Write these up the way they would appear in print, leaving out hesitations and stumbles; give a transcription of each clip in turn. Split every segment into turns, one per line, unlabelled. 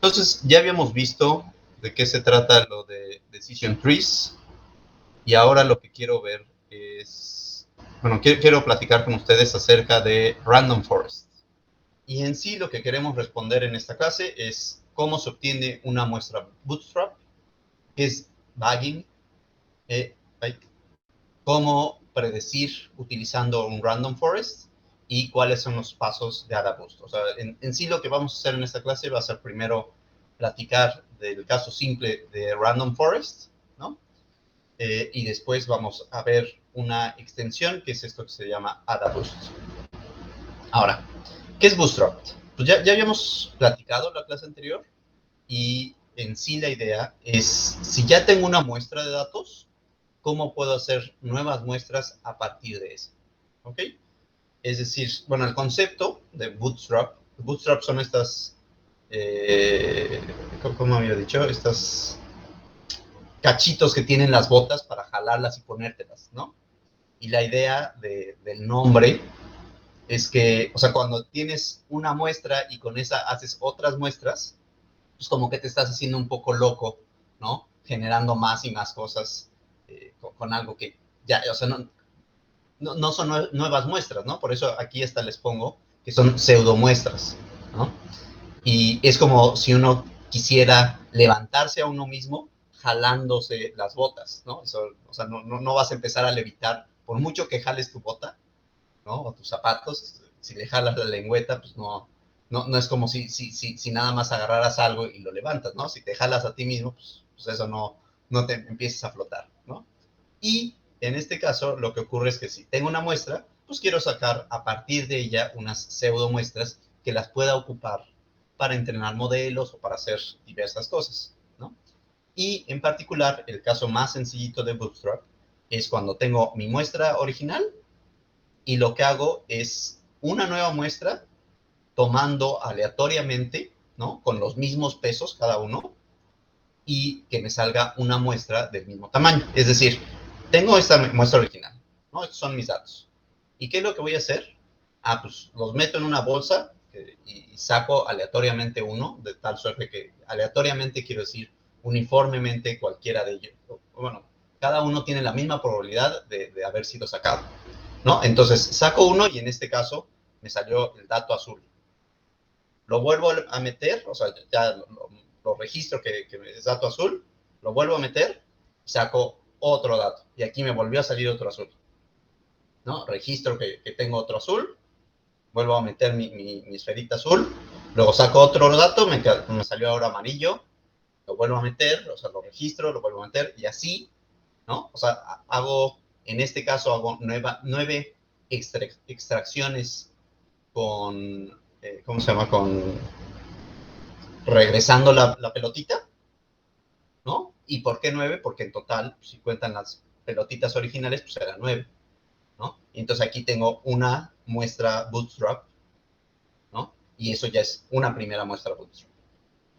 Entonces, ya habíamos visto de qué se trata lo de Decision Trees, y ahora lo que quiero ver es, bueno, quiero platicar con ustedes acerca de Random Forest. Y en sí lo que queremos responder en esta clase es cómo se obtiene una muestra bootstrap, qué es bagging, cómo predecir utilizando un Random Forest y cuáles son los pasos de AdaBoost. O sea, en sí lo que vamos a hacer en esta clase va a ser primero platicar del caso simple de Random Forest, ¿no? Y después vamos a ver una extensión que es esto que se llama AdaBoost. Ahora, ¿qué es Bootstrap? Pues ya habíamos platicado en la clase anterior y en sí la idea es, si ya tengo una muestra de datos, ¿cómo puedo hacer nuevas muestras a partir de eso? ¿Ok? Es decir, bueno, el concepto de Bootstrap son estas, ¿cómo había dicho? Estas cachitos que tienen las botas para jalarlas y ponértelas, ¿no? Y la idea del nombre es que, o sea, cuando tienes una muestra y con esa haces otras muestras, pues como que te estás haciendo un poco loco, ¿no? Generando más y más cosas con algo que ya, o sea, no son nuevas muestras, ¿no? Por eso aquí hasta les pongo que son pseudomuestras, ¿no? Y es como si uno quisiera levantarse a uno mismo jalándose las botas, ¿no? Eso, o sea, no vas a empezar a levitar, por mucho que jales tu bota, ¿no? O tus zapatos, si le jalas la lengüeta, pues no es como si nada más agarraras algo y lo levantas, ¿no? Si te jalas a ti mismo, pues eso no te empieces a flotar, ¿no? Y en este caso, lo que ocurre es que si tengo una muestra, pues quiero sacar a partir de ella unas pseudo muestras que las pueda ocupar para entrenar modelos o para hacer diversas cosas, ¿no? Y en particular, el caso más sencillito de Bootstrap es cuando tengo mi muestra original y lo que hago es una nueva muestra tomando aleatoriamente, ¿no? Con los mismos pesos cada uno y que me salga una muestra del mismo tamaño. Es decir, tengo esta muestra original, ¿no? Estos son mis datos. ¿Y qué es lo que voy a hacer? Pues los meto en una bolsa y saco aleatoriamente uno, de tal suerte que aleatoriamente quiero decir uniformemente cualquiera de ellos. Bueno, cada uno tiene la misma probabilidad de haber sido sacado, ¿no? Entonces saco uno y en este caso me salió el dato azul. Lo vuelvo a meter, o sea, ya lo registro que es dato azul, lo vuelvo a meter, saco otro dato. Y aquí me volvió a salir otro azul, ¿no? Registro que tengo otro azul, vuelvo a meter mi esferita azul, luego saco otro dato, me salió ahora amarillo, lo vuelvo a meter, o sea, lo registro, lo vuelvo a meter, y así, ¿no? O sea, en este caso hago 9 extracciones con, ¿cómo se llama? Regresando la pelotita, ¿no? ¿Y por qué 9? Porque en total, si cuentan las pelotitas originales, pues eran 9, ¿no? Y entonces aquí tengo una muestra bootstrap, ¿no? Y eso ya es una primera muestra bootstrap.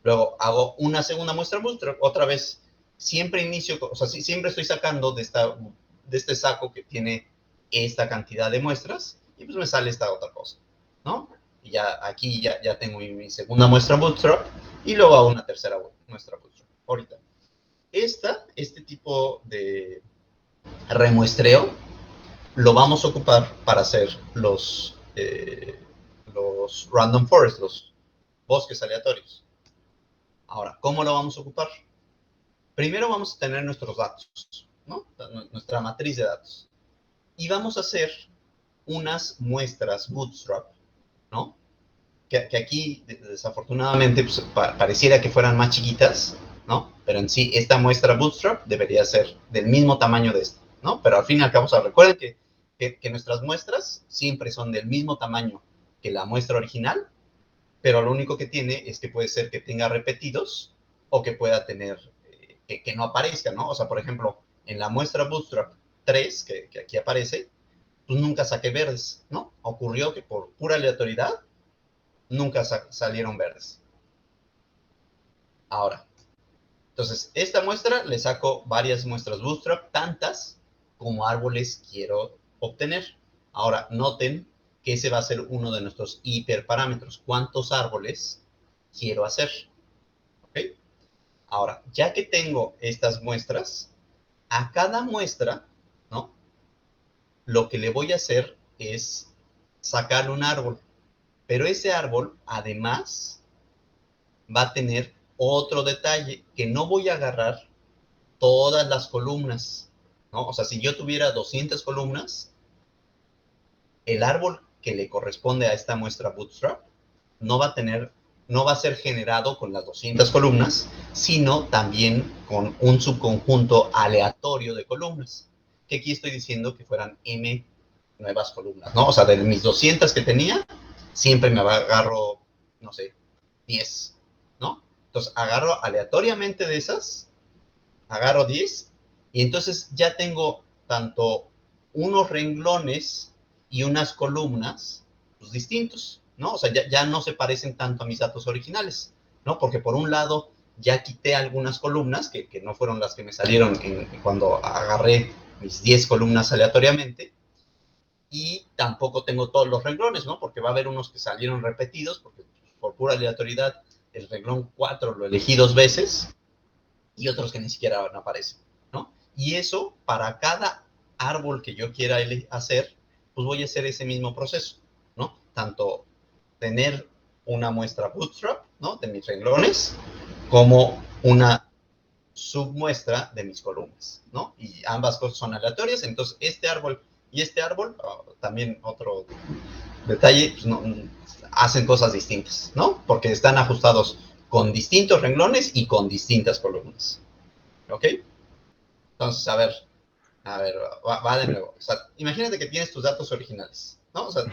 Luego hago una segunda muestra bootstrap, otra vez, siempre inicio, o sea, siempre estoy sacando de este saco que tiene esta cantidad de muestras, y pues me sale esta otra cosa, ¿no? Y ya aquí ya tengo mi segunda muestra bootstrap, y luego hago una tercera muestra bootstrap. Ahorita, este tipo de remuestreo lo vamos a ocupar para hacer los random forests, los bosques aleatorios. Ahora, ¿cómo lo vamos a ocupar? Primero vamos a tener nuestros datos, ¿no? Nuestra matriz de datos. Y vamos a hacer unas muestras bootstrap, ¿no? Que aquí, desafortunadamente, pues, pareciera que fueran más chiquitas, ¿no? Pero en sí, esta muestra bootstrap debería ser del mismo tamaño de esta, ¿no? Pero al fin y al cabo, o sea, recuerden que nuestras muestras siempre son del mismo tamaño que la muestra original, pero lo único que tiene es que puede ser que tenga repetidos o que pueda tener, que no aparezca, ¿no? O sea, por ejemplo, en la muestra Bootstrap 3, que aquí aparece, pues nunca saqué verdes, ¿no? Ocurrió que por pura aleatoriedad nunca salieron verdes. Ahora, entonces, esta muestra le saco varias muestras Bootstrap, tantas como árboles quiero obtener. Ahora, noten que ese va a ser uno de nuestros hiperparámetros. ¿Cuántos árboles quiero hacer? Ahora, ya que tengo estas muestras, a cada muestra, ¿no? Lo que le voy a hacer es sacar un árbol. Pero ese árbol, además, va a tener otro detalle, que no voy a agarrar todas las columnas, ¿no? O sea, si yo tuviera 200 columnas, el árbol que le corresponde a esta muestra Bootstrap no va a tener, no va a ser generado con las 200 columnas, sino también con un subconjunto aleatorio de columnas, que aquí estoy diciendo que fueran m nuevas columnas, ¿no? O sea, de mis 200 que tenía, siempre me agarro, no sé, 10, ¿no? Entonces, agarro aleatoriamente de esas, agarro 10, y entonces ya tengo tanto unos renglones y unas columnas pues, distintos, ¿no? O sea, ya no se parecen tanto a mis datos originales, ¿no? Porque por un lado ya quité algunas columnas que no fueron las que me salieron cuando agarré mis 10 columnas aleatoriamente, y tampoco tengo todos los renglones, ¿no? Porque va a haber unos que salieron repetidos, porque por pura aleatoriedad el renglón 4 lo elegí 2 veces, y otros que ni siquiera aparecen, ¿no? Y eso, para cada árbol que yo quiera hacer, pues voy a hacer ese mismo proceso, ¿no? Tanto tener una muestra bootstrap, ¿no? De mis renglones, como una submuestra de mis columnas, ¿no? Y ambas cosas son aleatorias, entonces este árbol y este árbol, también otro detalle, pues no, hacen cosas distintas, ¿no? Porque están ajustados con distintos renglones y con distintas columnas, ¿ok? Entonces, a ver, va de nuevo. O sea, imagínate que tienes tus datos originales, ¿no? O sea,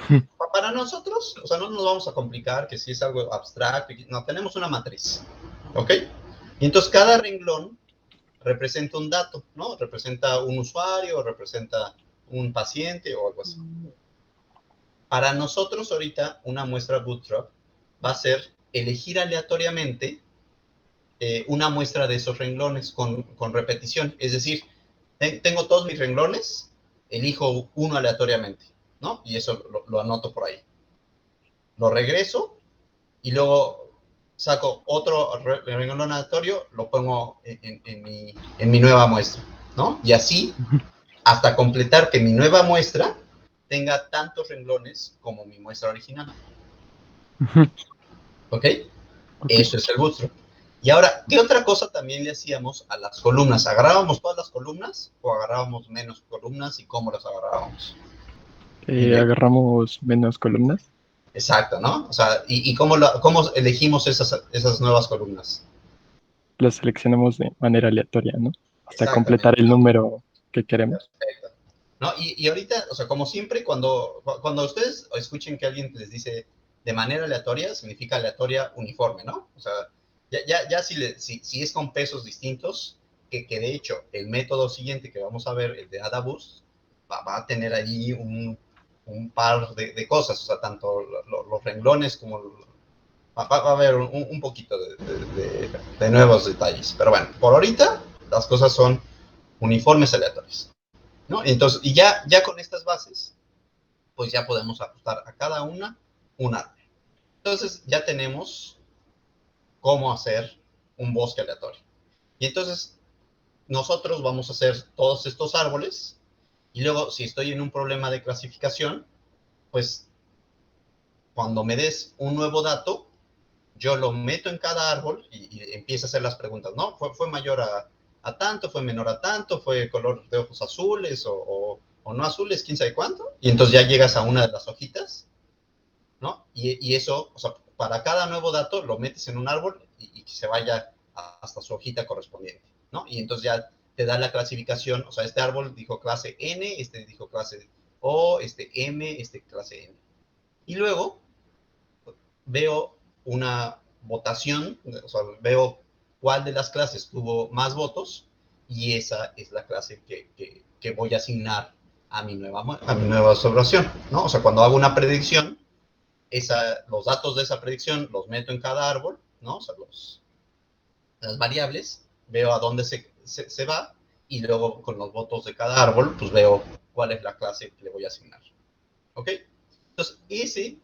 para nosotros, o sea, no nos vamos a complicar que si es algo abstracto, no, tenemos una matriz, ¿ok? Y entonces cada renglón representa un dato, ¿no? Representa un usuario, representa un paciente o algo así. Para nosotros ahorita una muestra Bootstrap va a ser elegir aleatoriamente una muestra de esos renglones con repetición. Es decir, tengo todos mis renglones, elijo uno aleatoriamente, ¿no? Y eso lo anoto por ahí. Lo regreso y luego saco otro renglón aleatorio, lo pongo en mi nueva muestra, ¿no? Y así hasta completar que mi nueva muestra tenga tantos renglones como mi muestra original. ¿Ok?
Ok.
Eso es el bootstrap. Y ahora, ¿qué otra cosa también le hacíamos a las columnas? ¿Agarrábamos todas las columnas o agarrábamos menos columnas y cómo las agarrábamos? Dime.
Agarramos menos columnas,
Exacto, ¿no? O sea, ¿y cómo elegimos esas nuevas columnas?
las seleccionamos de manera aleatoria, ¿no? Hasta completar
Exactamente,
el
¿no?
número que queremos.
Perfecto. ¿No? Y ahorita, o sea, como siempre, cuando ustedes escuchen que alguien les dice de manera aleatoria, significa aleatoria uniforme, ¿no? O sea, ya si es con pesos distintos, que de hecho el método siguiente que vamos a ver, el de AdaBoost, va a tener allí un par de cosas, o sea, tanto los renglones como va a haber un poquito de nuevos detalles. Pero bueno, por ahorita las cosas son uniformes aleatorios, ¿no? Entonces, y ya con estas bases, pues ya podemos ajustar a cada una un árbol. Entonces, ya tenemos cómo hacer un bosque aleatorio. Y entonces, nosotros vamos a hacer todos estos árboles, y luego, si estoy en un problema de clasificación, pues cuando me des un nuevo dato, yo lo meto en cada árbol y empiezo a hacer las preguntas, ¿no? ¿Fue mayor a tanto? ¿Fue menor a tanto? ¿Fue color de ojos azules o no azules? ¿Quién sabe cuánto? Y entonces ya llegas a una de las hojitas, ¿no? Y eso, o sea, para cada nuevo dato lo metes en un árbol y que se vaya hasta su hojita correspondiente, ¿no? Y entonces ya te da la clasificación, o sea, este árbol dijo clase N, este dijo clase O, este M, este clase N. Y luego veo una votación, o sea, veo cuál de las clases tuvo más votos y esa es la clase que voy a asignar a mi nueva observación, ¿no? O sea, cuando hago una predicción, los datos de esa predicción los meto en cada árbol, ¿no? O sea, las variables, veo a dónde se va y luego con los votos de cada árbol, pues veo cuál es la clase que le voy a asignar. ¿Ok? Entonces, ese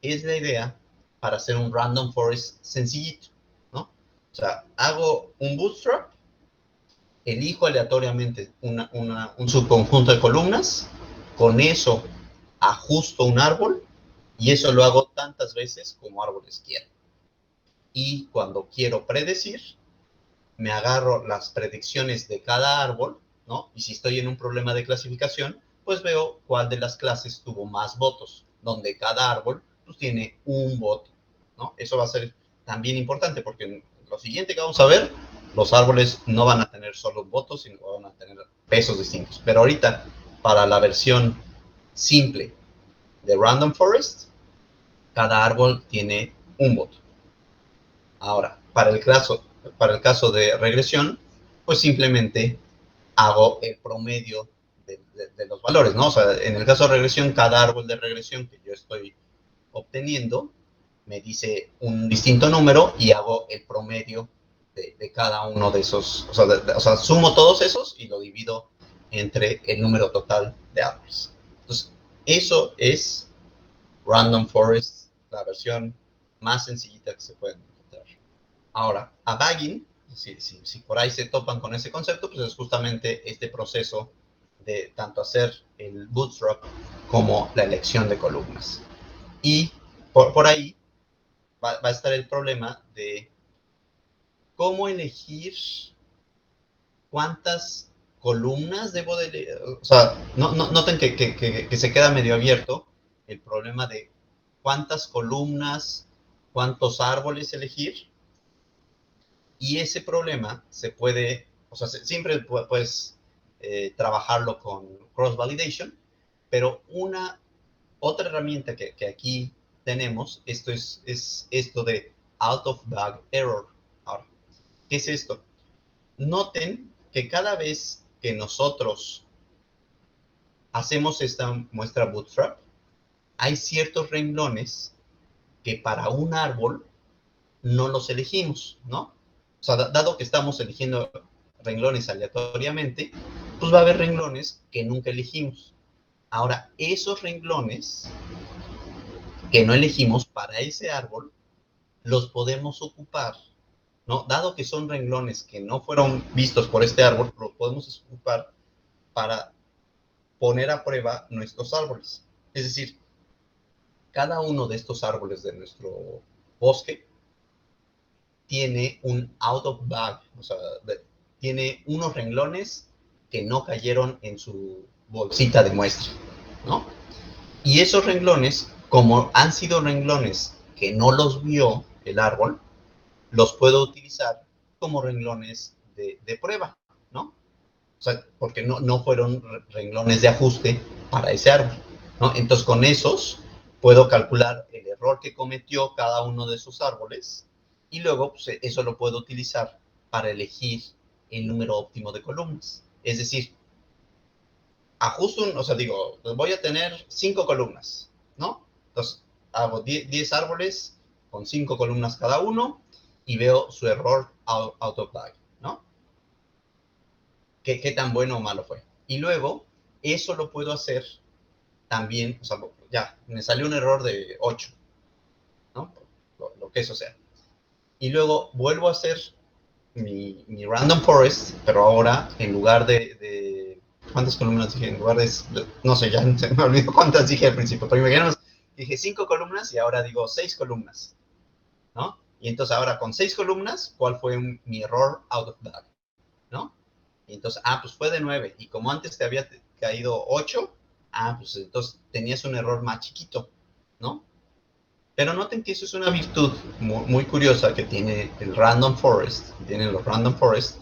es la idea para hacer un random forest sencillito, ¿no? O O sea, hago un bootstrap, elijo aleatoriamente un subconjunto de columnas, con eso ajusto un árbol, y eso lo hago tantas veces como árboles quiero. Y cuando quiero predecir, me agarro las predicciones de cada árbol, ¿no? Y si estoy en un problema de clasificación, pues veo cuál de las clases tuvo más votos, donde cada árbol pues, tiene un voto, ¿no? Eso va a ser también importante, porque lo siguiente que vamos a ver, los árboles no van a tener solo votos, sino van a tener pesos distintos. Pero ahorita, para la versión simple de Random Forest, cada árbol tiene un voto. Ahora, para el caso de regresión, pues simplemente hago el promedio de los valores, ¿no? O sea, en el caso de regresión, cada árbol de regresión que yo estoy obteniendo me dice un distinto número y hago el promedio de cada uno de esos, o sea, sumo todos esos y lo divido entre el número total de árboles. Entonces, eso es Random Forest, la más sencillita que se puede encontrar. Ahora, a bagging, si por ahí se topan con ese concepto, pues es justamente este proceso de tanto hacer el bootstrap como la elección de columnas. Y por ahí va a estar el problema de cómo elegir cuántas columnas debo de... O sea, noten que se queda medio abierto el problema de cuántas columnas, cuántos árboles elegir. Y ese problema se puede, o sea, siempre puedes trabajarlo con cross-validation, pero otra herramienta que aquí tenemos, esto es esto de out-of-bag error. Ahora, ¿qué es esto? Noten que cada vez que nosotros hacemos esta muestra bootstrap, hay ciertos renglones que para un árbol no los elegimos, ¿no? O sea, dado que estamos eligiendo renglones aleatoriamente, pues va a haber renglones que nunca elegimos. Ahora, esos renglones que no elegimos para ese árbol, los podemos ocupar, ¿no? Dado que son renglones que no fueron vistos por este árbol, los podemos ocupar para poner a prueba nuestros árboles. Es decir, cada uno de estos árboles de nuestro bosque tiene un out of bag, o sea, tiene unos renglones que no cayeron en su bolsita de muestra, ¿no? Y esos renglones, como han sido renglones que no los vio el árbol, los puedo utilizar como renglones de prueba, ¿no? O sea, porque no fueron renglones de ajuste para ese árbol, ¿no? Entonces, con esos puedo calcular el error que cometió cada uno de esos árboles y luego pues, eso lo puedo utilizar para elegir el número óptimo de columnas. Es decir, ajusto o sea, digo, voy a tener 5 columnas, ¿no? Entonces, hago 10 árboles con 5 columnas cada uno y veo su error out of bag, ¿no? ¿Qué tan bueno o malo fue? Y luego, eso lo puedo hacer también, o sea, ya, me salió un error de 8, ¿no? Lo que eso sea. Y luego vuelvo a hacer mi random forest, pero ahora en lugar de ¿cuántas columnas dije? En lugar de, no sé, ya se me olvidó cuántas dije al principio, pero imaginemos, dije 5 columnas y ahora digo 6 columnas, ¿no? Y entonces ahora con 6 columnas, ¿cuál fue mi error out of bag? ¿No? Y entonces, pues fue de 9. Y como antes te había caído 8, pues entonces tenías un error más chiquito, ¿no? Pero noten que eso es una virtud muy, muy curiosa que tiene el Random Forest, tienen los Random Forest,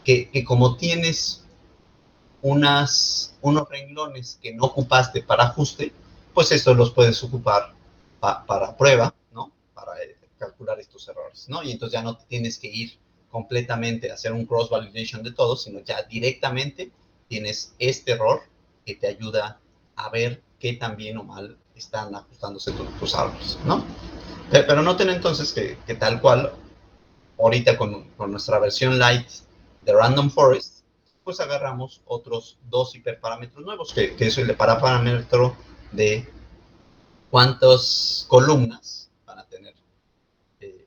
que como tienes unos renglones que no ocupaste para ajuste, pues estos los puedes ocupar para prueba, ¿no? Para calcular estos errores, ¿no? Y entonces ya no tienes que ir completamente a hacer un cross-validation de todo, sino ya directamente tienes este error que te ayuda a ver qué tan bien o mal están ajustándose tus árboles, ¿no? Pero noten entonces que tal cual, ahorita con nuestra versión light de Random Forest, pues agarramos otros 2 hiperparámetros nuevos, que es el parámetro de cuántas columnas van a tener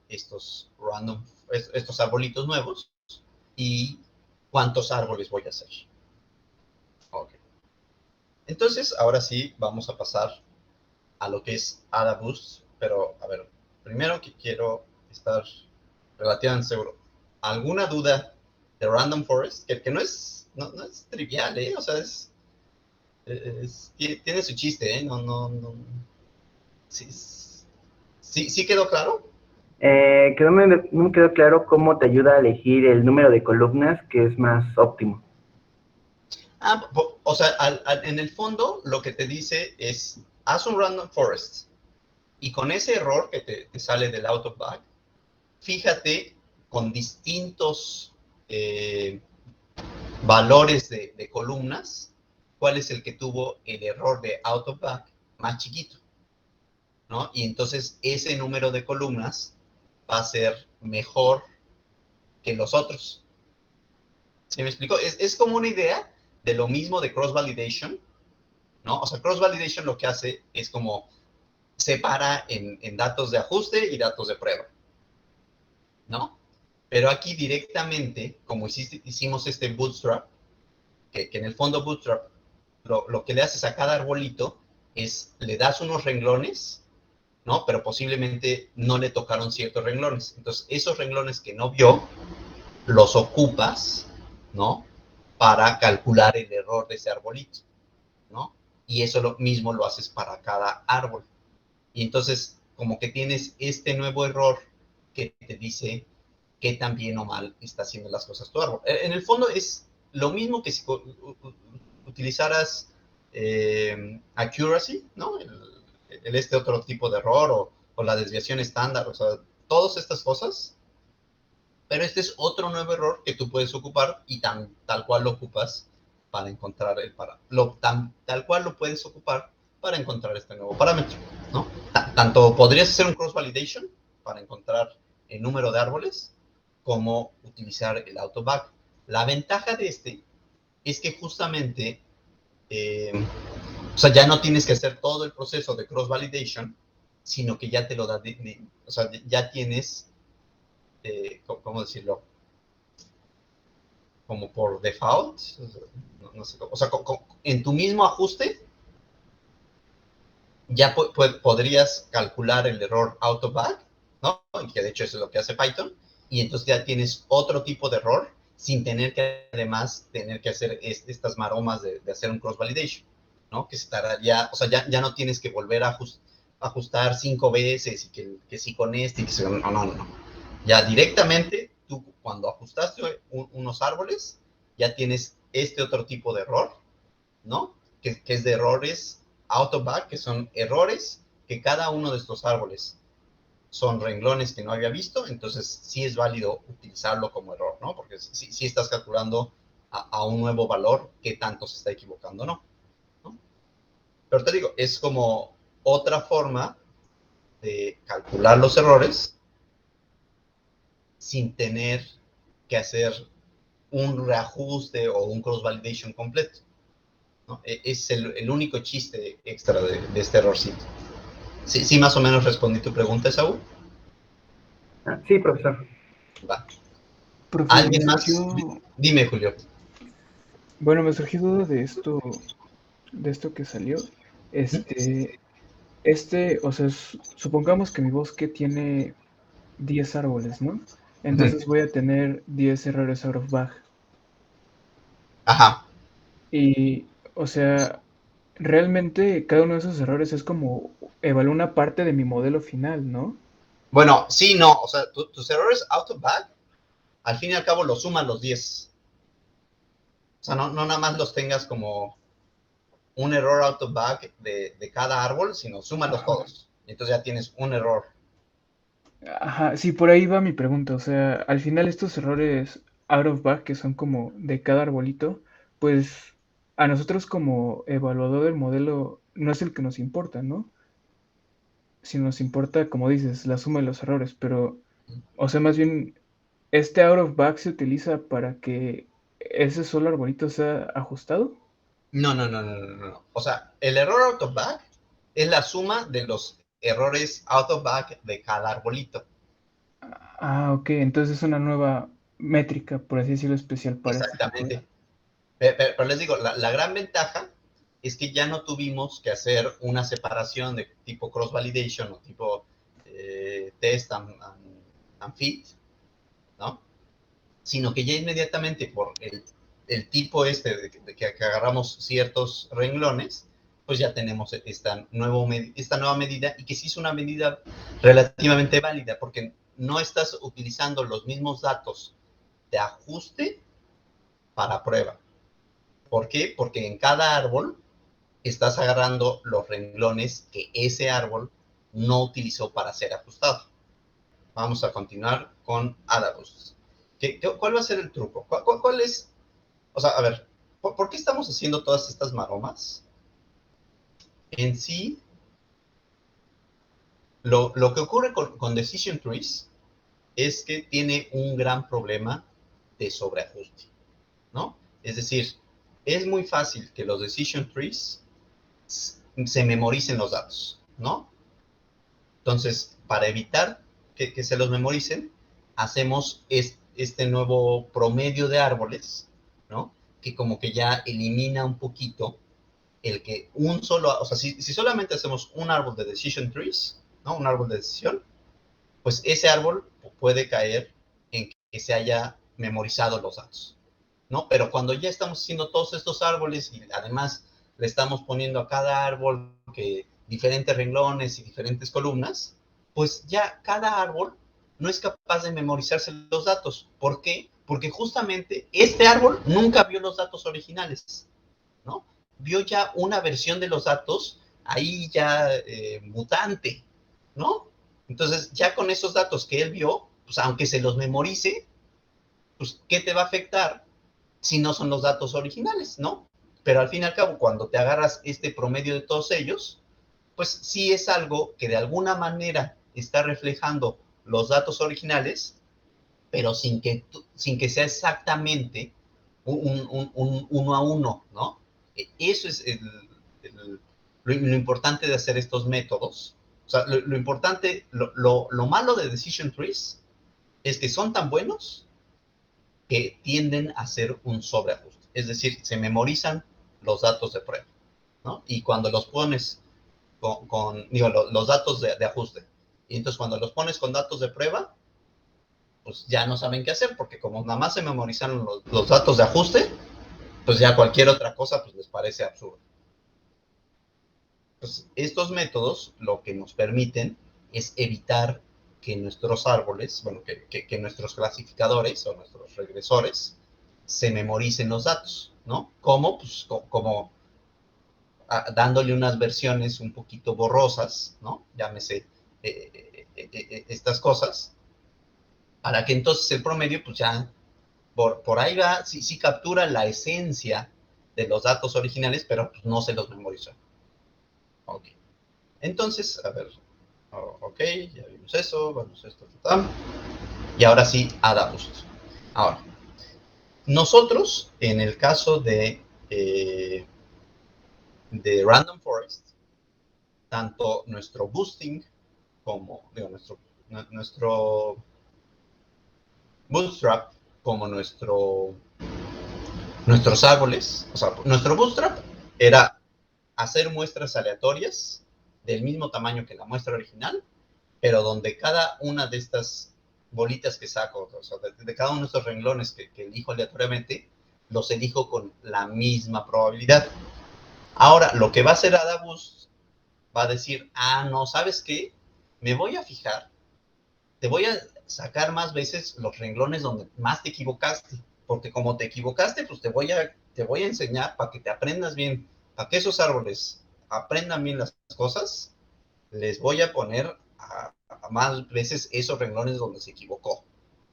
estos Random estos arbolitos nuevos y cuántos árboles voy a hacer. Ok. Entonces, ahora sí, vamos a pasar a lo que es AdaBoost, pero a ver, primero que quiero estar relativamente seguro. ¿Alguna duda de Random Forest? Que no es trivial, ¿eh? O sea, tiene su chiste, ¿eh? Sí, sí quedó claro.
No me quedó claro cómo te ayuda a elegir el número de columnas que es más óptimo.
O sea, en el fondo lo que te dice es, haz un Random Forest y con ese error que te sale del out of bag, fíjate con distintos valores de columnas, cuál es el que tuvo el error de out of bag más chiquito, ¿no? Y entonces ese número de columnas va a ser mejor que los otros. ¿Sí me explico? Es como una idea de lo mismo de cross-validation, ¿no? O sea, cross-validation lo que hace es como separa en datos de ajuste y datos de prueba, ¿no? Pero aquí directamente, como hicimos este bootstrap, que en el fondo bootstrap lo que le haces a cada arbolito es le das unos renglones, ¿no? Pero posiblemente no le tocaron ciertos renglones. Entonces, esos renglones que no vio, los ocupas, ¿no? Para calcular el error de ese arbolito, ¿no? Y eso lo mismo lo haces para cada árbol. Y entonces, como que tienes este nuevo error que te dice qué tan bien o mal está haciendo las cosas tu árbol. En el fondo es lo mismo que si utilizaras accuracy, ¿no? Este otro tipo de error o la desviación estándar, o sea, todas estas cosas, pero este es otro nuevo error que tú puedes ocupar y tal cual lo ocupas para encontrar tal cual lo puedes ocupar para encontrar este nuevo parámetro, ¿no? Tanto podrías hacer un cross-validation para encontrar el número de árboles, como utilizar el autoback. La ventaja de este es que justamente, o sea, ya no tienes que hacer todo el proceso de cross-validation, sino que ya te lo da, o sea, ya tienes, ¿cómo decirlo? Como por default, no sé, o sea, en tu mismo ajuste, ya podrías calcular el error out of bag, ¿no? Y que de hecho eso es lo que hace Python, y entonces ya tienes otro tipo de error sin tener que además tener que hacer estas maromas de hacer un cross-validation, ¿no? Que estará ya, o sea, ya no tienes que volver a ajustar 5 veces y que sí con este y que no. Ya directamente, tú cuando ajustaste unos árboles, ya tienes este otro tipo de error, ¿no? Que es de errores out of bag, que son errores que cada uno de estos árboles son renglones que no había visto, entonces sí es válido utilizarlo como error, ¿no? Porque sí estás calculando a un nuevo valor que tanto se está equivocando, ¿no? Pero te digo, es como otra forma de calcular los errores sin tener que hacer un reajuste o un cross-validation completo, ¿no? Es el único chiste extra de este errorcito. Sí, más o menos respondí tu pregunta, Saúl.
Sí, profesor.
Va.
Profe, me
¿Alguien más?
surgió,
Dime, Julio.
bueno, me surgió duda de esto que salió.
¿Mm?
O sea, supongamos que mi bosque tiene 10 árboles, ¿no?
Ujú.
Entonces voy a tener 10 errores out of bag.
Ajá.
Y, o sea, realmente cada uno de esos errores es como evaluar una parte de mi modelo final, ¿no?
Bueno, sí, no. O sea, tus errores out of bag, al fin y al cabo los suman los 10. O sea, no nada más los tengas como un error out of bag de cada árbol, sino súmalos
Ajá.
todos. Y entonces ya tienes un error.
Ajá, sí, por ahí va mi pregunta. O sea, al final estos errores out of bag, que son como de cada arbolito, pues a nosotros como evaluador del modelo no es el que nos importa, ¿no? Si nos importa, como dices, la suma de los errores, pero, o sea, más bien, este out of bag se utiliza para que ese solo arbolito sea ajustado.
No. O sea, el error out of bag es la suma de los errores out of bag de cada arbolito.
Ah, ok, entonces es una nueva métrica, por así decirlo, especial para este tipo de...
Exactamente. Pero les digo, la gran ventaja es que ya no tuvimos que hacer una separación de tipo cross-validation o tipo test and fit, ¿no? Sino que ya inmediatamente por el tipo de que agarramos ciertos renglones, pues ya tenemos esta nueva medida y que sí es una medida relativamente válida porque no estás utilizando los mismos datos de ajuste para prueba. ¿Por qué? Porque en cada árbol estás agarrando los renglones que ese árbol no utilizó para ser ajustado. Vamos a continuar con Adabus. ¿Cuál va a ser el truco? ¿Cuál es? O sea, a ver, ¿por qué estamos haciendo todas estas maromas? En sí, lo que ocurre con Decision Trees es que tiene un gran problema de sobreajuste, ¿no? Es decir, es muy fácil que los Decision Trees se memoricen los datos, ¿no? Entonces, para evitar que se los memoricen, hacemos este nuevo promedio de árboles, ¿no? Que como que ya elimina un poquito el que un solo, o sea, si solamente hacemos un árbol de decision trees, ¿no? Un árbol de decisión, pues ese árbol puede caer en que se haya memorizado los datos, ¿no? Pero cuando ya estamos haciendo todos estos árboles y además le estamos poniendo a cada árbol que diferentes renglones y diferentes columnas, pues ya cada árbol no es capaz de memorizarse los datos. ¿Por qué? Porque justamente este árbol nunca vio los datos originales, ¿no? Vio ya una versión de los datos ahí ya mutante, ¿no? Entonces, ya con esos datos que él vio, pues aunque se los memorice, pues, ¿qué te va a afectar si no son los datos originales, ¿no? Pero al fin y al cabo, cuando te agarras este promedio de todos ellos, pues sí es algo que de alguna manera está reflejando los datos originales, pero sin que sea exactamente un uno a uno, ¿no? Eso es lo importante de hacer estos métodos. O sea, lo importante, lo malo de Decision Trees es que son tan buenos que tienden a ser un sobreajuste. Es decir, se memorizan los datos de prueba, ¿no? Y cuando los pones digo, los datos de ajuste, y entonces cuando los pones con datos de prueba, pues ya no saben qué hacer, porque como nada más se memorizaron los datos de ajuste, pues ya cualquier otra cosa pues les parece absurdo. Pues estos métodos lo que nos permiten es evitar que nuestros árboles, bueno, que nuestros clasificadores o nuestros regresores se memoricen los datos, ¿no? ¿Cómo? Pues como dándole unas versiones un poquito borrosas, ¿no? Llámese estas cosas, para que entonces el promedio, pues ya por ahí va, sí captura la esencia de los datos originales, pero pues no se los memorizó. Ok. Entonces, a ver, ok, ya vimos eso, vamos a esto, y ahora sí, Adabust. Ahora, nosotros, en el caso de Random Forest, tanto nuestro boosting como, digo, nuestro bootstrap como nuestros árboles, o sea, nuestro bootstrap era hacer muestras aleatorias del mismo tamaño que la muestra original, pero donde cada una de estas bolitas que saco, o sea, de cada uno de estos renglones que elijo aleatoriamente, los elijo con la misma probabilidad. Ahora, lo que va a hacer Adabus va a decir, no, ¿sabes qué? Me voy a fijar, te voy a sacar más veces los renglones donde más te equivocaste, porque como te equivocaste, pues te voy a enseñar para que te aprendas bien, para que esos árboles aprendan bien las cosas, les voy a poner a más veces esos renglones donde se equivocó,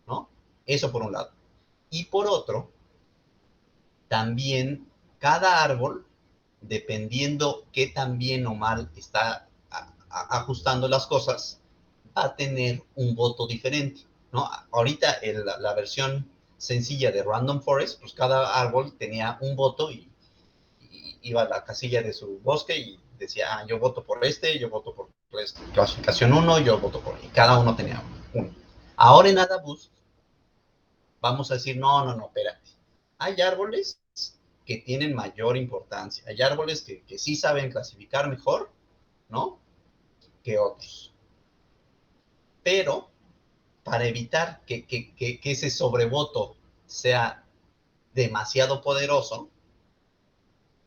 ¿no? Eso por un lado. Y por otro, también cada árbol, dependiendo qué tan bien o mal está ajustando las cosas, va a tener un voto diferente, ¿no? Ahorita la versión sencilla de Random Forest, pues cada árbol tenía un voto y iba a la casilla de su bosque y decía, yo voto por este, yo voto por clasificación 1, yo voto por... Y cada uno tenía uno. Ahora en AdaBoost vamos a decir, no, espérate. Hay árboles que tienen mayor importancia. Hay árboles que sí saben clasificar mejor, ¿no? Que otros. Pero para evitar que ese sobrevoto sea demasiado poderoso,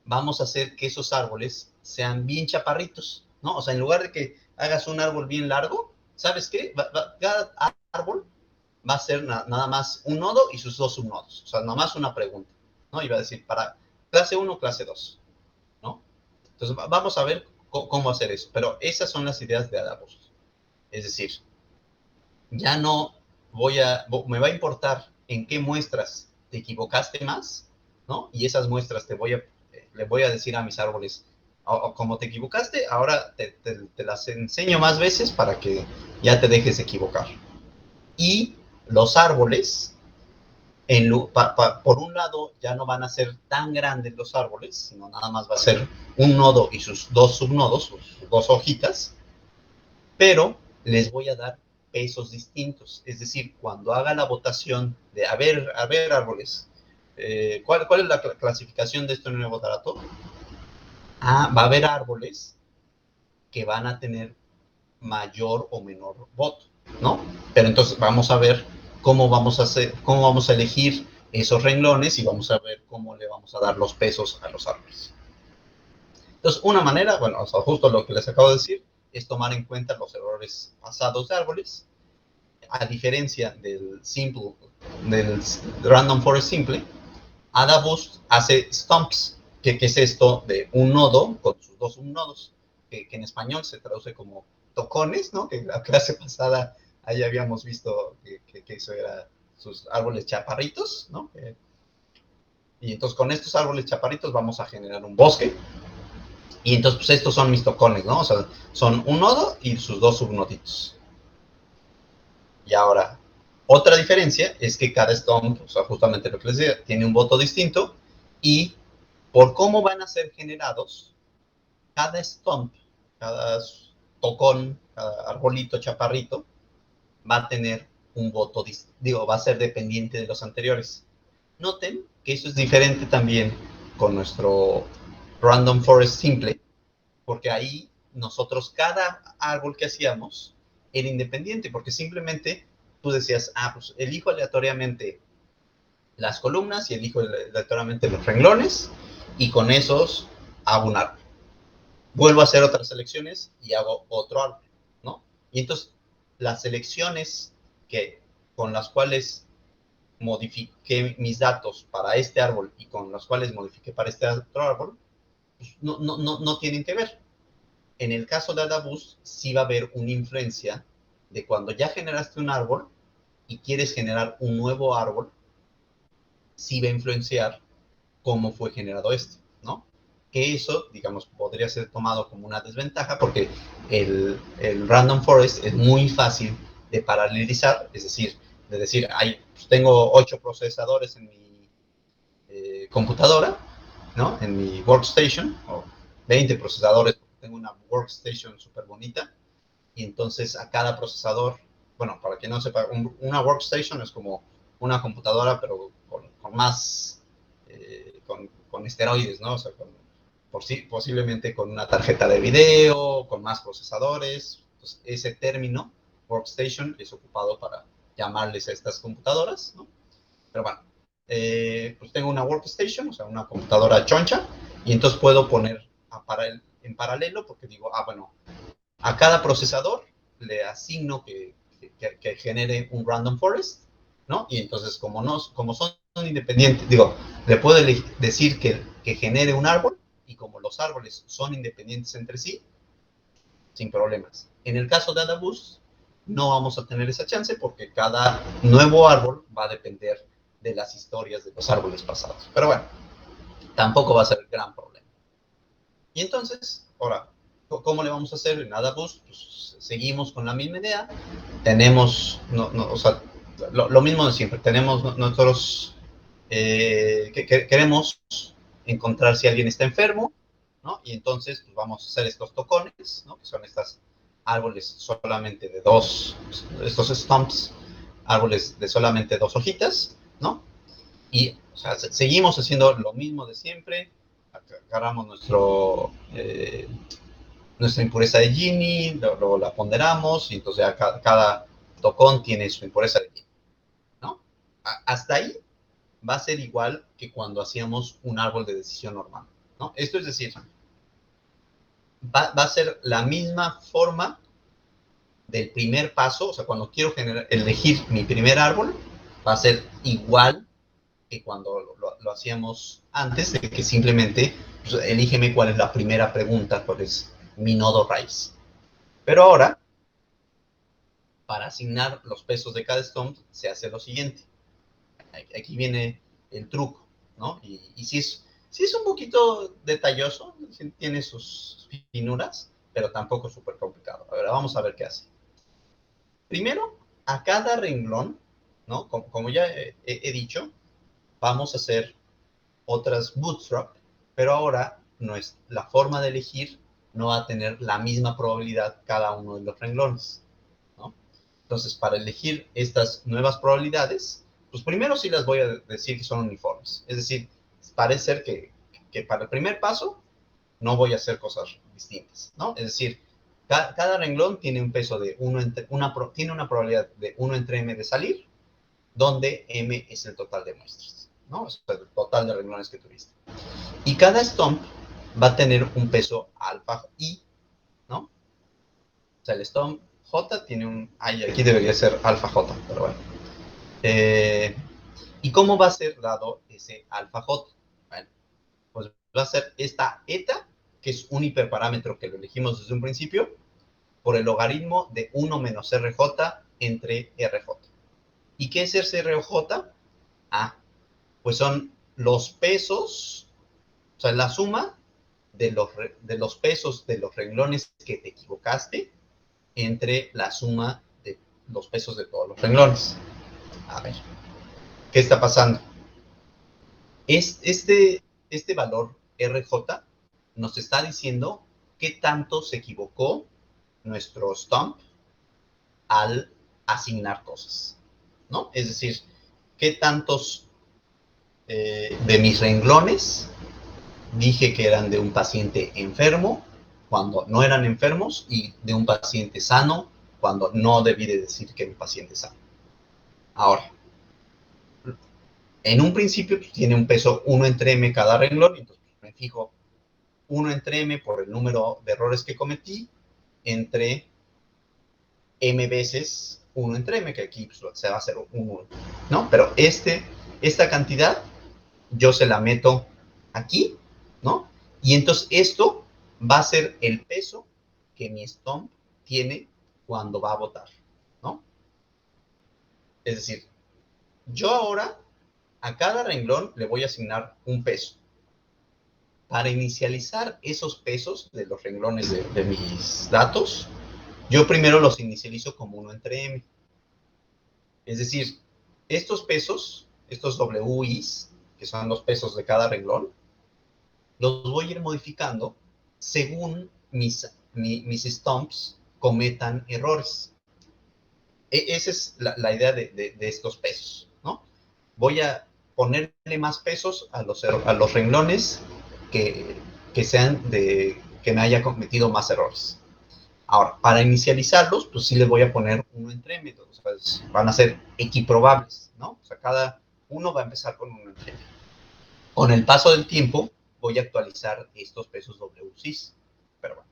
vamos a hacer que esos árboles sean bien chaparritos, ¿no? O sea, en lugar de que hagas un árbol bien largo, ¿sabes qué? Cada árbol va a ser nada más un nodo y sus dos subnodos. O sea, nada más una pregunta, ¿no? Iba a decir, para clase 1, clase 2, ¿no? Entonces, vamos a ver cómo hacer eso. Pero esas son las ideas de AdaBoost. Es decir, ya no me va a importar en qué muestras te equivocaste más, ¿no? Y esas muestras le voy a decir a mis árboles, como te equivocaste, ahora te las enseño más veces para que ya te dejes equivocar. Y los árboles, por un lado, ya no van a ser tan grandes los árboles, sino nada más va a ser un nodo y sus dos subnodos, sus dos hojitas, pero les voy a dar pesos distintos. Es decir, cuando haga la votación de, a ver árboles, ¿cuál es la clasificación de esto en el nuevo trato? Va a haber árboles que van a tener mayor o menor voto, ¿no? Pero entonces vamos a ver cómo vamos a elegir esos renglones y vamos a ver cómo le vamos a dar los pesos a los árboles. Entonces, una manera, bueno, o sea, justo lo que les acabo de decir, es tomar en cuenta los errores pasados de árboles, a diferencia del Random Forest simple. AdaBoost hace stumps, que es esto de un nodo con sus dos subnodos, que en español se traduce como tocones, ¿no? Que en la clase pasada ahí habíamos visto que eso era sus árboles chaparritos, ¿no? Y entonces con estos árboles chaparritos vamos a generar un bosque. Y entonces, pues estos son mis tocones, ¿no? O sea, son un nodo y sus dos subnoditos. Y ahora, otra diferencia es que cada stump, o sea, justamente lo que les decía, tiene un voto distinto y por cómo van a ser generados, cada stump, cada tocón, cada arbolito chaparrito, va a tener un voto, va a ser dependiente de los anteriores. Noten que eso es diferente también con nuestro Random Forest simple, porque ahí nosotros cada árbol que hacíamos era independiente, porque simplemente tú decías, pues elijo aleatoriamente las columnas y elijo aleatoriamente los renglones, y con esos hago un árbol. Vuelvo a hacer otras selecciones y hago otro árbol, ¿no? Y entonces las selecciones con las cuales modifiqué mis datos para este árbol y con las cuales modifiqué para este otro árbol, pues no tienen que ver. En el caso de AdaBoost, sí va a haber una influencia de cuando ya generaste un árbol y quieres generar un nuevo árbol, sí va a influenciar cómo fue generado este, ¿no? Que eso, digamos, podría ser tomado como una desventaja porque el Random Forest es muy fácil de paralelizar, es decir, pues tengo 8 procesadores en mi computadora, ¿no? En mi workstation, o 20 procesadores, tengo una workstation súper bonita, y entonces a cada procesador, bueno, para quien no sepa, una workstation es como una computadora, pero con más, con esteroides, ¿no? O sea, posiblemente con una tarjeta de video, con más procesadores. Entonces, ese término, workstation, es ocupado para llamarles a estas computadoras, ¿no? Pero bueno, pues tengo una workstation, o sea, una computadora choncha, y entonces puedo poner en paralelo, porque digo, bueno, a cada procesador le asigno que genere un random forest, ¿no? Y entonces, como son independientes, le puedo decir que genere un árbol, y como los árboles son independientes entre sí, sin problemas. En el caso de AdaBoost, no vamos a tener esa chance porque cada nuevo árbol va a depender de las historias de los árboles pasados. Pero bueno, tampoco va a ser el gran problema. Y entonces, ahora, ¿cómo le vamos a hacer en AdaBoost? Pues seguimos con la misma idea. Tenemos, o sea, lo mismo de siempre. Tenemos nosotros que queremos encontrar si alguien está enfermo, ¿no? Y entonces pues vamos a hacer estos tocones, ¿no? Que son estos árboles solamente de estos stumps árboles de solamente 2 hojitas, ¿no? Y o sea, seguimos haciendo lo mismo de siempre, agarramos nuestra impureza de Gini, luego la ponderamos, y entonces ya cada tocón tiene su impureza de Gini, ¿no? Hasta ahí va a ser igual que cuando hacíamos un árbol de decisión normal, ¿no? Esto es decir, va a ser la misma forma del primer paso, o sea, cuando quiero elegir mi primer árbol, va a ser igual que cuando lo hacíamos antes, de que simplemente pues, elígeme cuál es la primera pregunta, cuál es mi nodo raíz. Pero ahora, para asignar los pesos de cada stump, se hace lo siguiente. Aquí viene el truco, ¿no? Y sí es un poquito detalloso, tiene sus finuras, pero tampoco es súper complicado. Ahora vamos a ver qué hace. Primero, a cada renglón, ¿no? Como ya he dicho, vamos a hacer otras bootstrap, pero ahora la forma de elegir no va a tener la misma probabilidad cada uno de los renglones, ¿no? Entonces, para elegir estas nuevas probabilidades, pues primero sí las voy a decir que son uniformes. Es decir, parece ser que para el primer paso no voy a hacer cosas distintas, ¿no? Es decir, cada renglón tiene un peso de tiene una probabilidad de 1 entre m de salir, donde m es el total de muestras, ¿no? O sea, el total de renglones que tuviste. Y cada stump va a tener un peso alfa i, ¿no? O sea, el stump j tiene un... aquí debería ser alfa j, pero bueno. ¿Y cómo va a ser dado ese alfa j? Bueno, pues va a ser esta eta, que es un hiperparámetro que lo elegimos desde un principio, por el logaritmo de 1 menos rj entre rj. ¿Y qué es ese rj? Pues son los pesos, o sea, la suma de los pesos de los renglones que te equivocaste entre la suma de los pesos de todos los renglones. A ver, ¿qué está pasando? Este valor RJ nos está diciendo qué tanto se equivocó nuestro stump al asignar cosas, ¿no? Es decir, qué tantos de mis renglones dije que eran de un paciente enfermo cuando no eran enfermos y de un paciente sano cuando no debí de decir que era un paciente sano. Ahora, en un principio tiene un peso 1 entre m cada renglón, entonces me fijo 1 entre m por el número de errores que cometí entre m veces 1 entre m, que aquí pues, se va a hacer un 1, ¿no? Pero esta cantidad yo se la meto aquí, ¿no? Y entonces esto va a ser el peso que mi stump tiene cuando va a votar, ¿no? Es decir, yo ahora a cada renglón le voy a asignar un peso. Para inicializar esos pesos de los renglones de mis datos, yo primero los inicializo como 1 entre m. Es decir, estos pesos, estos WIs, que son los pesos de cada renglón, los voy a ir modificando según mis stumps cometan errores. Esa es la idea de estos pesos, ¿no? Voy a ponerle más pesos a los renglones que que me haya cometido más errores. Ahora, para inicializarlos, pues sí les voy a poner 1 entre m, o sea, van a ser equiprobables, ¿no? O sea, cada uno va a empezar con 1 entre m. Con el paso del tiempo, voy a actualizar estos pesos WCIS, pero bueno.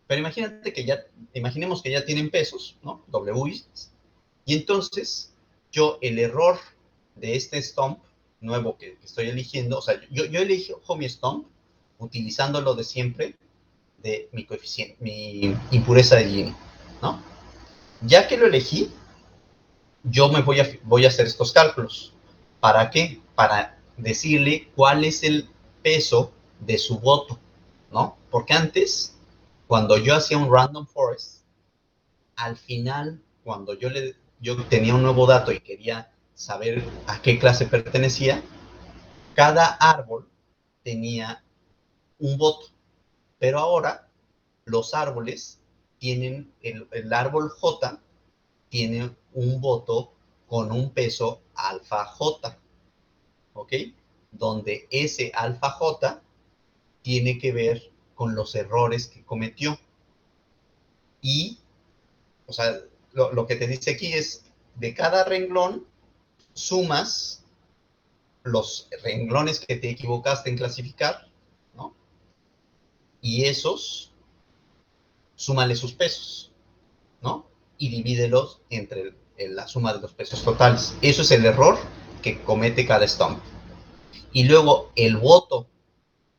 Pero imaginemos que ya tienen pesos, ¿no? WIs, y entonces el error de este stump nuevo que estoy eligiendo, o sea, yo elijo mi stump utilizando lo de siempre de mi coeficiente, mi impureza de Gini, ¿no? Ya que lo elegí, yo voy a hacer estos cálculos. ¿Para qué? Para decirle cuál es el peso de su voto, ¿no? Porque antes, cuando yo hacía un random forest, al final, cuando yo tenía un nuevo dato y quería saber a qué clase pertenecía, cada árbol tenía un voto. Pero ahora, los árboles tienen, el árbol J tiene un voto con un peso alfa J, ¿ok? Donde ese alfa J tiene que ver con los errores que cometió. Y, o sea, lo que te dice aquí es, de cada renglón, sumas los renglones que te equivocaste en clasificar, ¿no? Y esos, súmale sus pesos, ¿no? Y divídelos entre la suma de los pesos totales. Eso es el error que comete cada stump. Y luego el voto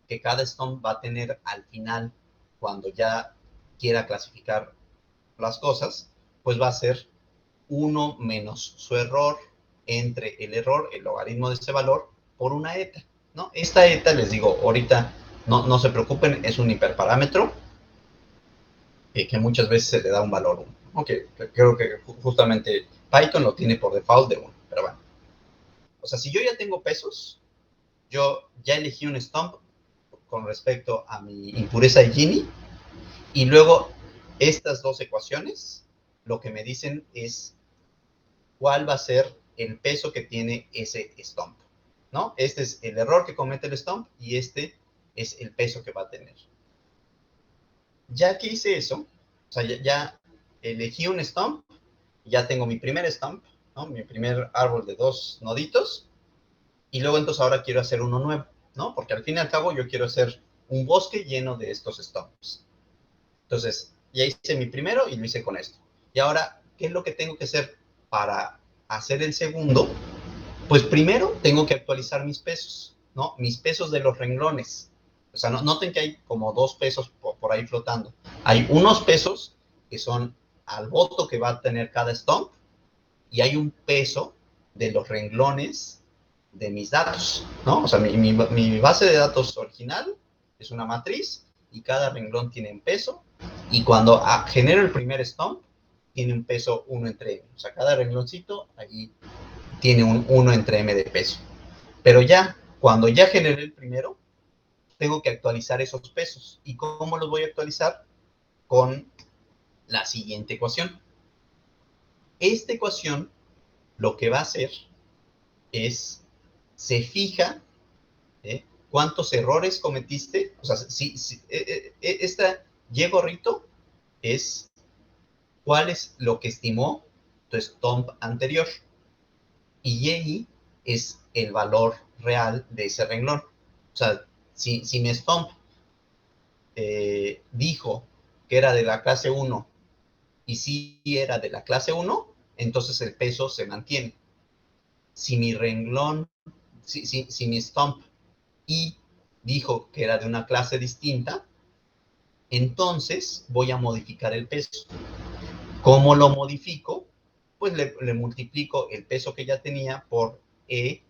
que cada stump va a tener al final, cuando ya quiera clasificar las cosas, pues va a ser 1 menos su error entre el error, el logaritmo de ese valor, por una eta, ¿no? Esta eta, les digo, ahorita no se preocupen, es un hiperparámetro que muchas veces se le da un valor 1. Okay, creo que justamente Python lo tiene por default de 1, pero bueno. O sea, si yo ya tengo pesos, yo ya elegí un stump con respecto a mi impureza de Gini, y luego estas dos ecuaciones lo que me dicen es cuál va a ser el peso que tiene ese stump, ¿no? Este es el error que comete el stump y este es el peso que va a tener. Ya que hice eso, o sea, ya elegí un stump, ya tengo mi primer stump, ¿no? Mi primer árbol de 2 noditos, y luego entonces ahora quiero hacer uno nuevo, ¿no? Porque al fin y al cabo yo quiero hacer un bosque lleno de estos stumps. Entonces, ya hice mi primero y lo hice con esto. Y ahora, ¿qué es lo que tengo que hacer para hacer el segundo? Pues primero tengo que actualizar mis pesos, ¿no? Mis pesos de los renglones. O sea, noten que hay como 2 pesos por ahí flotando. Hay unos pesos que son al voto que va a tener cada stump y hay un peso de los renglones de mis datos, ¿no? O sea, mi base de datos original es una matriz y cada renglón tiene un peso y cuando genero el primer stump tiene un peso 1 entre m. O sea, cada rengloncito ahí tiene un 1 entre m de peso. Pero ya, cuando ya generé el primero, tengo que actualizar esos pesos. ¿Y cómo los voy a actualizar? Con la siguiente ecuación. Esta ecuación lo que va a hacer es, se fija cuántos errores cometiste. O sea, esta Y gorrito es cuál es lo que estimó tu stump anterior. Y Y es el valor real de ese renglón. O sea, si mi stump dijo que era de la clase 1 y si era de la clase 1, entonces el peso se mantiene. Si mi renglón, si mi stump y dijo que era de una clase distinta, entonces voy a modificar el peso. ¿Cómo lo modifico? Pues le multiplico el peso que ya tenía por E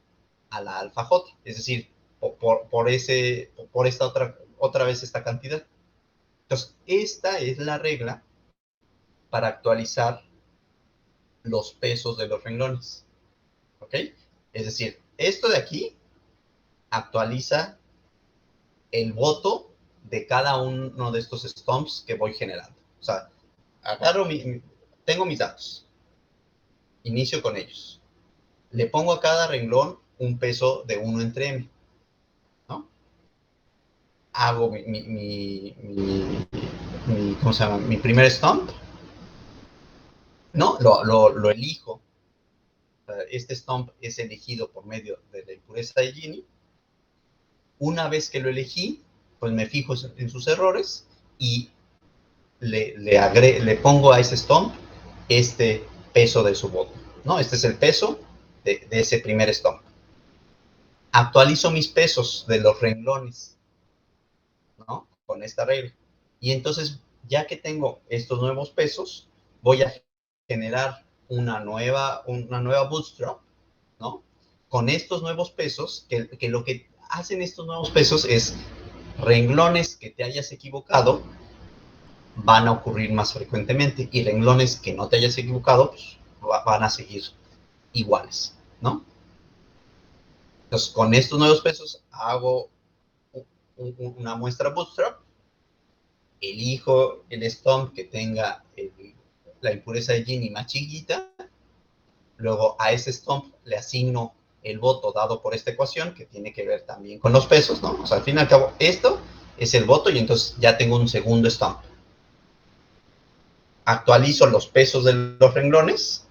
a la alfa J, es decir, por esta otra vez esta cantidad. Entonces, esta es la regla para actualizar los pesos de los renglones, ¿ok? Es decir, esto de aquí actualiza el voto de cada uno de estos stumps que voy generando. O sea, tengo mis datos, inicio con ellos. Le pongo a cada renglón un peso de 1 entre m, ¿no? Hago ¿cómo se llama? Mi primer stump, ¿no? Lo elijo. Este stump es elegido por medio de la impureza de Gini. Una vez que lo elegí, pues me fijo en sus errores y le pongo a ese stump este peso de su voto, ¿no? Este es el peso de ese primer stump. Actualizo mis pesos de los renglones, ¿no? Con esta regla. Y entonces, ya que tengo estos nuevos pesos, voy a generar una nueva bootstrap, ¿no? Con estos nuevos pesos, que lo que hacen estos nuevos pesos es renglones que te hayas equivocado van a ocurrir más frecuentemente y renglones que no te hayas equivocado pues, van a seguir iguales, ¿no? Entonces, con estos nuevos pesos hago una muestra bootstrap, elijo el stump que tenga la impureza de Gini más chiquita Luego a ese stump le asigno el voto dado por esta ecuación, que tiene que ver también con los pesos, ¿no? O sea, al fin y al cabo, esto es el voto y entonces ya tengo un segundo stump. Actualizo los pesos de los renglones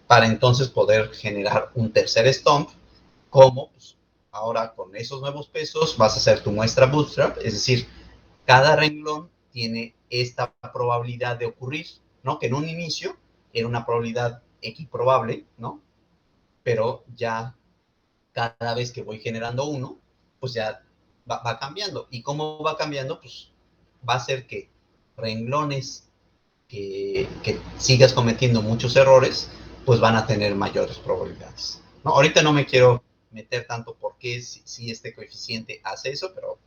para entonces poder generar un tercer stump, como pues, ahora con esos nuevos pesos vas a hacer tu muestra bootstrap, es decir, cada renglón tiene esta probabilidad de ocurrir, ¿no? Que en un inicio era una probabilidad equiprobable, ¿no? Pero ya cada vez que voy generando uno, pues ya va cambiando. ¿Y cómo va cambiando? Pues va a ser que renglones que sigas cometiendo muchos errores, pues van a tener mayores probabilidades, ¿no? Ahorita no me quiero meter tanto por qué si este coeficiente hace eso, pero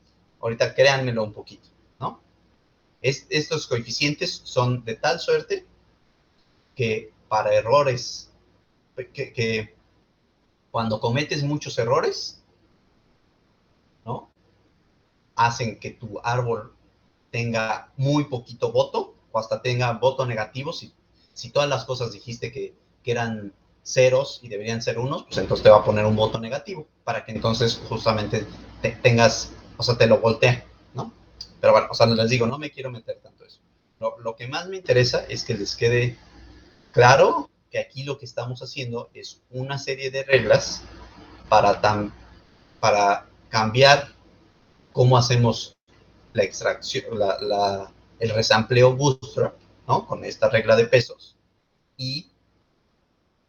ahorita créanmelo un poquito, ¿no? Estos coeficientes son de tal suerte que para errores, que cuando cometes muchos errores, ¿no? Hacen que tu árbol tenga muy poquito voto o hasta tenga voto negativo. Si todas las cosas dijiste que eran ceros y deberían ser unos, pues entonces te va a poner un voto negativo para que entonces justamente tengas, o sea, te lo voltea, ¿no? Pero bueno, o sea, les digo, no me quiero meter tanto eso. Lo que más me interesa es que les quede claro que aquí lo que estamos haciendo es una serie de reglas para cambiar cómo hacemos la extracción, el resampleo bootstrap, ¿no? Con esta regla de pesos. Y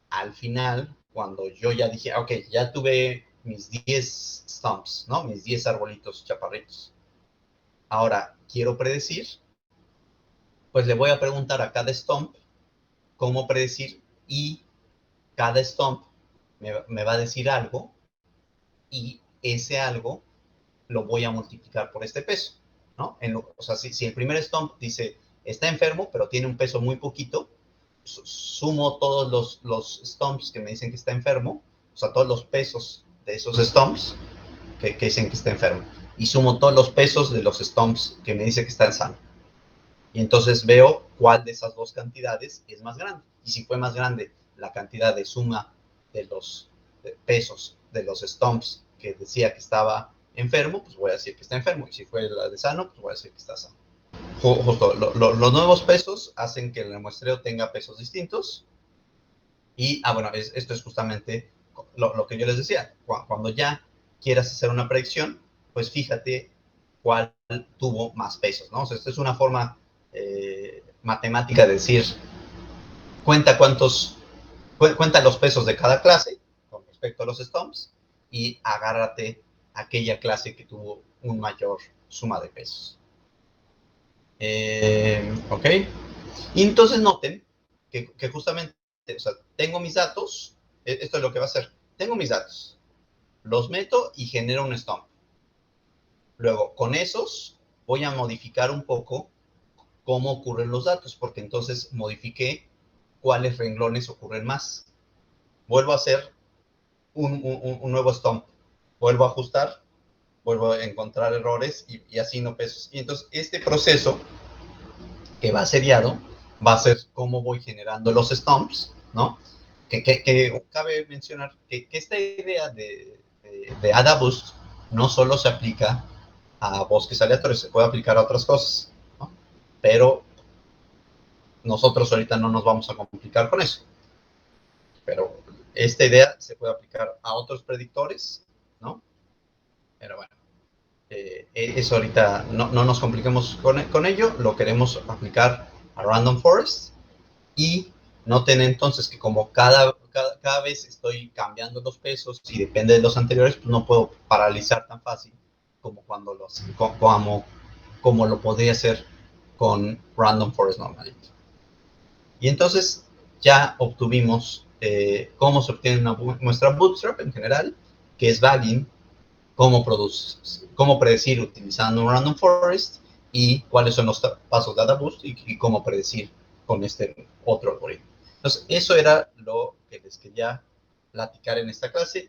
al final, cuando yo ya dije, ok, ya tuve mis 10 stumps, ¿no? Mis 10 arbolitos chaparritos. Ahora, quiero predecir, pues le voy a preguntar a cada stump cómo predecir y cada stump me va a decir algo y ese algo lo voy a multiplicar por este peso, ¿no? O sea, si el primer stump dice, está enfermo, pero tiene un peso muy poquito, sumo todos los stumps que me dicen que está enfermo, o sea, todos los pesos de esos stumps que dicen que está enfermo, y sumo todos los pesos de los stumps que me dicen que está sano. Y entonces veo cuál de esas dos cantidades es más grande. Y si fue más grande la cantidad de suma de los pesos de los stumps que decía que estaba enfermo, pues voy a decir que está enfermo. Y si fue la de sano, pues voy a decir que está sano. Justo, los nuevos pesos hacen que el muestreo tenga pesos distintos. Y, bueno, esto es justamente lo que yo les decía. Cuando ya quieras hacer una predicción, pues fíjate cuál tuvo más pesos, ¿no? O sea, esta es una forma matemática de decir, cuenta los pesos de cada clase con respecto a los stumps y agárrate a aquella clase que tuvo un mayor suma de pesos. Ok. Y entonces noten que justamente, o sea, tengo mis datos, esto es lo que va a hacer, tengo mis datos, los meto y genero un stump. Luego, con esos, voy a modificar un poco cómo ocurren los datos, porque entonces modifiqué cuáles renglones ocurren más. Vuelvo a hacer un nuevo stump, vuelvo a ajustar, vuelvo a encontrar errores y así no pesos. Y entonces este proceso que va seriado va a ser cómo voy generando los stumps, ¿no? Que cabe mencionar que esta idea de AdaBoost no solo se aplica a bosques aleatorios, se puede aplicar a otras cosas, ¿no? Pero nosotros ahorita no nos vamos a complicar con eso. Pero esta idea se puede aplicar a otros predictores, ¿no? Pero bueno, eso ahorita no nos compliquemos con ello, lo queremos aplicar a Random Forest y noten entonces que como cada vez estoy cambiando los pesos y depende de los anteriores, pues no puedo paralizar tan fácil como cuando como lo podría hacer con Random Forest Normality. Y entonces ya obtuvimos cómo se obtiene una muestra bootstrap en general, que es bagging, cómo predecir utilizando un random forest y cuáles son los pasos de AdaBoost y cómo predecir con este otro algoritmo. Entonces, eso era lo que les quería platicar en esta clase.